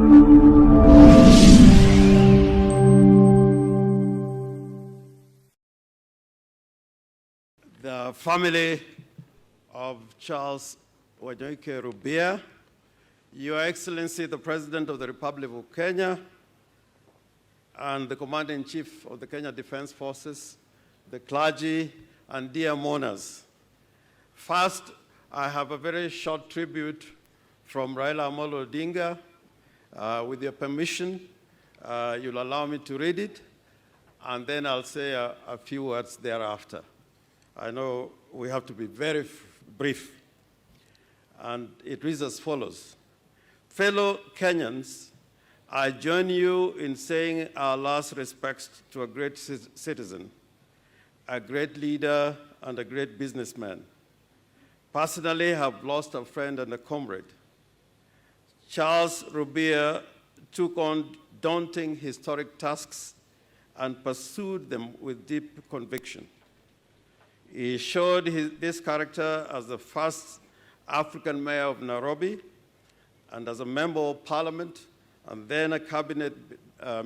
The family of Charles Wanyoike Rubia, Your Excellency, the President of the Republic of Kenya, and the Commander-in-Chief of the Kenya Defense Forces, the clergy, and dear mourners. First, I have a very short tribute from Raila'S Odinga. With your permission, you'll allow me to read it, and then I'll say a few words thereafter. I know we have to be very brief. And it reads as follows. Fellow Kenyans, I join you in saying our last respects to a great citizen, a great leader, and a great businessman. Personally, I have lost a friend and a comrade. Charles Rubia took on daunting historic tasks and pursued them with deep conviction. He showed this character as the first African mayor of Nairobi and as a member of parliament and then a cabinet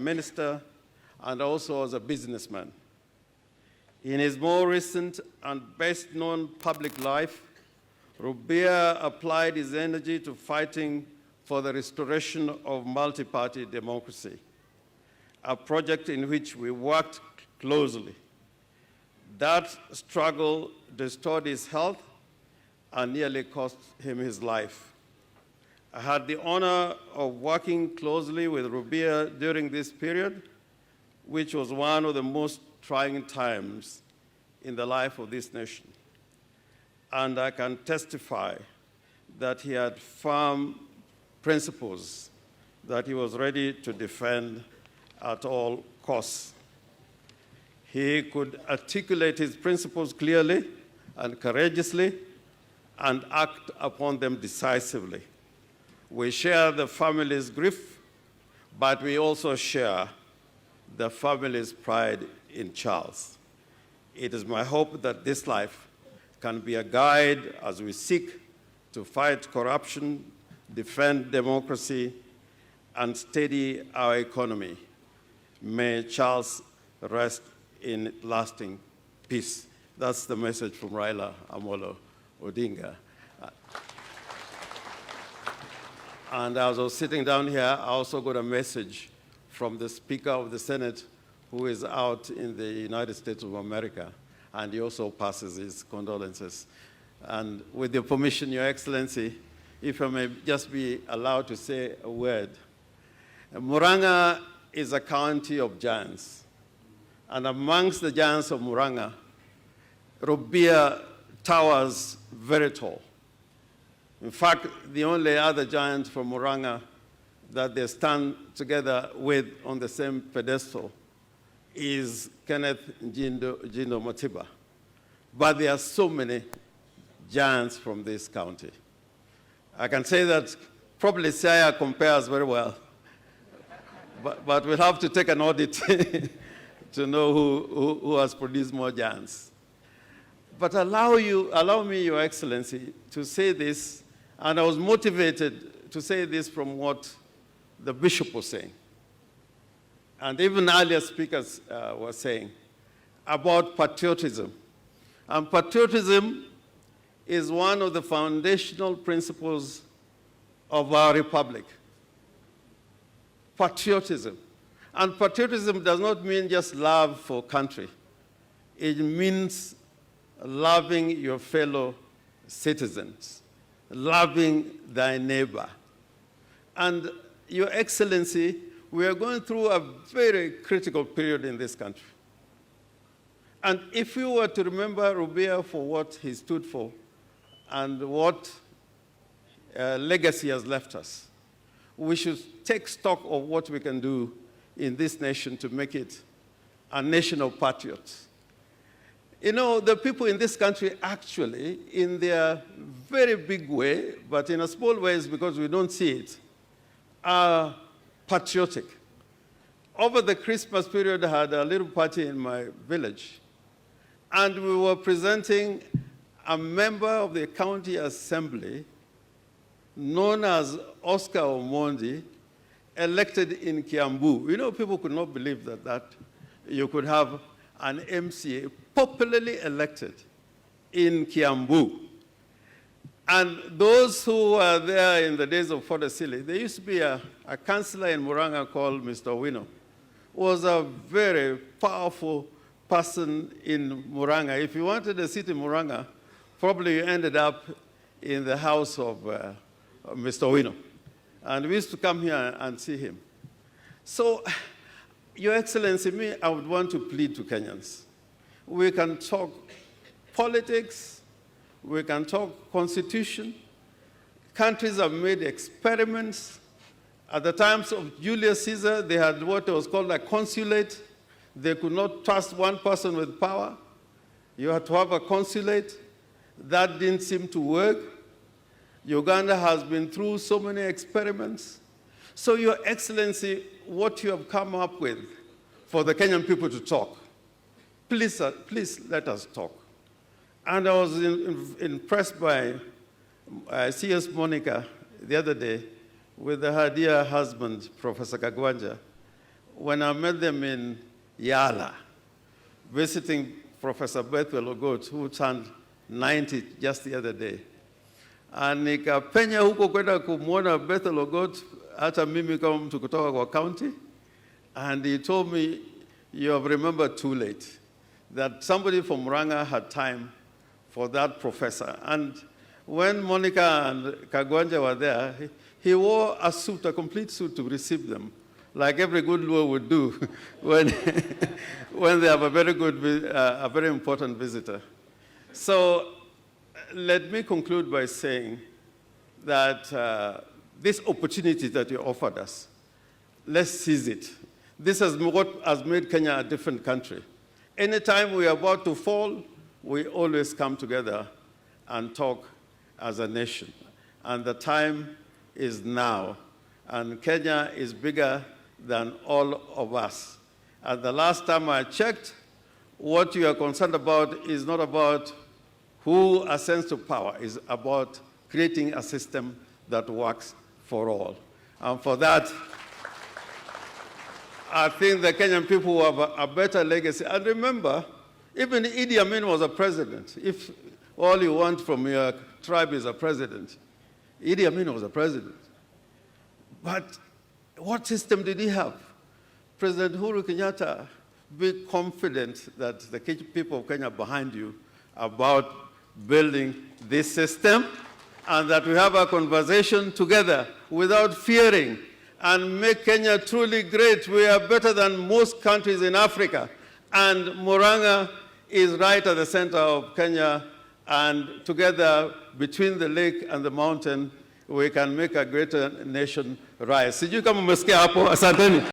minister and also as a businessman. In his more recent and best known public life, Rubia applied his energy to fighting for the restoration of multi-party democracy, a project in which we worked closely. That struggle restored his health and nearly cost him his life. I had the honor of working closely with Rubia during this period, which was one of the most trying times in the life of this nation. And I can testify that he had firm principles that he was ready to defend at all costs. He could articulate his principles clearly and courageously and act upon them decisively. We share the family's grief, but we also share the family's pride in Charles. It is my hope that this life can be a guide as we seek to fight corruption, defend democracy, and steady our economy. May Charles rest in lasting peace. That's the message from Raila Amolo Odinga. And as I was sitting down here, I also got a message from the Speaker of the Senate, who is out in the United States of America, and he also passes his condolences. And with your permission, Your Excellency, if I may just be allowed to say a word. Murang'A is a county of giants. And amongst the giants of Murang'A, Rubia towers very tall. In fact, the only other giant from Murang'A that they stand together with on the same pedestal is Kenneth Jindo Matiba. But there are so many giants from this county. I can say that probably Siaya compares very well, but we'll have to take an audit to know who has produced more giants. But allow me, Your Excellency, to say this, and I was motivated to say this from what the bishop was saying, and even earlier speakers were saying, about patriotism. And patriotism is one of the foundational principles of our republic. Patriotism. And patriotism does not mean just love for country. It means loving your fellow citizens, loving thy neighbor. And Your Excellency, we are going through a very critical period in this country. And if we were to remember Rubia for what he stood for and what legacy has left us, we should take stock of what we can do in this nation to make it a nation of patriots. You know, the people in this country actually, in their very big way, but in a small ways because we don't see it, are patriotic. Over the Christmas period, I had a little party in my village, and we were presenting a member of the county assembly known as Oscar Omondi, elected in Kiambu. You know, people could not believe that you could have an MCA popularly elected in Kiambu. And those who were there in the days of Fodesili, there used to be a councillor in Murang'A called Mr. Wino, who was a very powerful person in Murang'A. If you wanted a seat in Murang'A, probably you ended up in the house of Mr. Wino. And we used to come here and see him. So, Your Excellency, I would want to plead to Kenyans. We can talk politics, we can talk constitution. Countries have made experiments. At the times of Julius Caesar, they had what was called a consulate. They could not trust one person with power. You had to have a consulate. That didn't seem to work. Uganda has been through so many experiments. So, Your Excellency, what you have come up with for the Kenyan people to talk, please let us talk. And I was impressed by CS Monica the other day with her dear husband, Professor Kagwanja, when I met them in Yala, visiting Professor Bethwell Ogot, who turned 90 just the other day. And nikapenya huko kwenda kumwona Bethel Ogot, hata mimi kama mtu kutoka kwa county, and he told me, you have remembered too late, that somebody from Murang'A had time for that professor. And when Monica and Kagwanja were there, he wore a suit, a complete suit to receive them, like every good Luo would do when, when they have a very important visitor. So, let me conclude by saying that this opportunity that you offered us, let's seize it. This is what has made Kenya a different country. Anytime we are about to fall, we always come together and talk as a nation. And the time is now. And Kenya is bigger than all of us. And the last time I checked, what you are concerned about is not about who ascends to power, is about creating a system that works for all. And for that, I think the Kenyan people have a better legacy. And remember, even Idi Amin was a president. If all you want from your tribe is a president, Idi Amin was a president. But what system did he have? President Uhuru Kenyatta, be confident that the people of Kenya are behind you about building this system, and that we have a conversation together without fearing and make Kenya truly great. We are better than most countries in Africa. And Murang'A is right at the center of Kenya, and together between the lake and the mountain, we can make a greater nation rise. Sijui kama mmesikia hapo, asanteni.